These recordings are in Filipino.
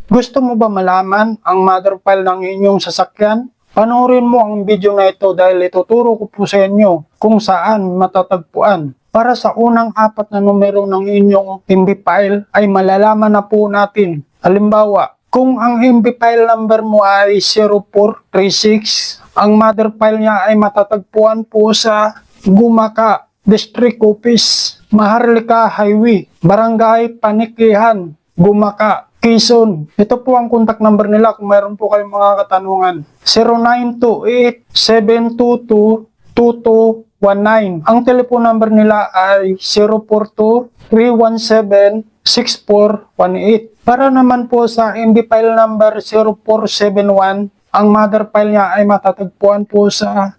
Gusto mo ba malaman ang mother file ng inyong sasakyan? Panoorin mo ang video na ito dahil ituturo ko po sa inyo kung saan matatagpuan. Para sa unang 4 na numero ng inyong MB file ay malalaman na po natin. Halimbawa, kung ang MB file number mo ay 0436, ang mother file niya ay matatagpuan po sa Gumaka District Office, Maharlika Highway, Barangay Panikihan, Gumaka, Quezon. Ito po ang contact number nila kung mayroon po kayong mga katanungan. 0928-722-2219. Ang telephone number nila ay 042-317-6418. Para naman po sa MB file number 0471, ang mother file niya ay matatagpuan po sa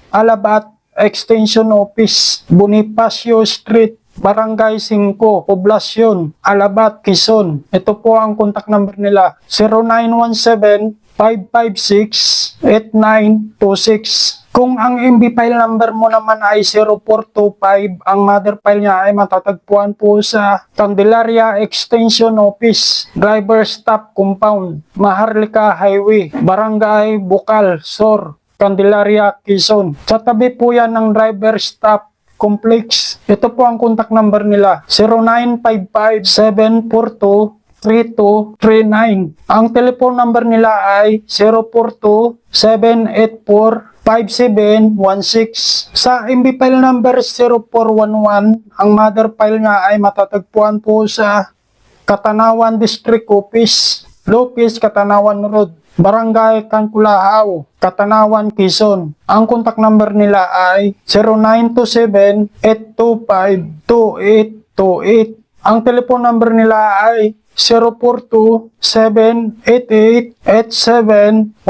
Alabat Extension Office, Bonifacio Street, Barangay 5, Poblacion, Alabat, Quezon. Ito po ang contact number nila. 0917-556-8926. Kung ang MB file number mo naman ay 0425, ang mother file niya ay matatagpuan po sa Candelaria Extension Office, Driver Stop Compound, Maharlika Highway, Barangay Bukal, Sur, Candelaria, Quezon. Sa tabi po yan ng Driver Stop Complex. Ito po ang contact number nila. 0955-742-3239. Ang telephone number nila ay 042-784-5716. Sa MB file number 0411, ang mother file niya ay matatagpuan po sa Katanawan District Office, Lopez Katanawan Road, Barangay Canculahao, Katanawan, Quezon. Ang contact number nila ay 0927-825-2828. Ang telephone number nila ay 042-788-8715.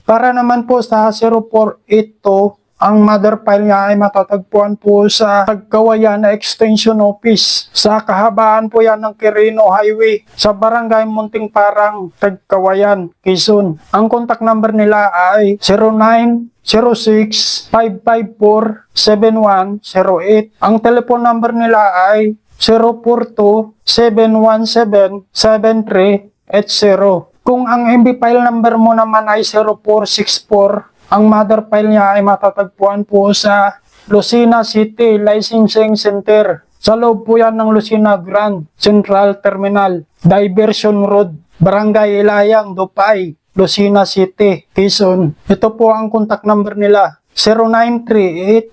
Para naman po sa 0482, ang mother file niya ay matatagpuan po sa Tagkawayan na Extension Office. Sa kahabaan po yan ng Quirino Highway, sa Barangay Munting Parang, Tagkawayan, Quezon. Ang contact number nila ay 0906-554-7108. Ang telephone number nila ay 042-717-7380. Kung ang MB file number mo naman ay 0464, ang mother file niya ay matatagpuan po sa Lucena City Licensing Center. Sa loob po yan ng Lucena Grand Central Terminal, Diversion Road, Barangay Ilayang, Dupay, Lucena City, Quezon. Ito po ang contact number nila.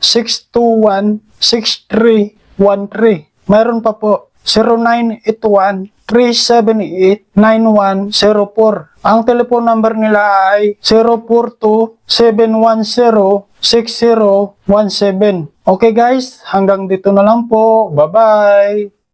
0938-621-6313. Mayroon pa po 0981-378-9104. Ang telephone number nila ay 042-710-6017. Okay guys, hanggang dito na lang po. Bye-bye!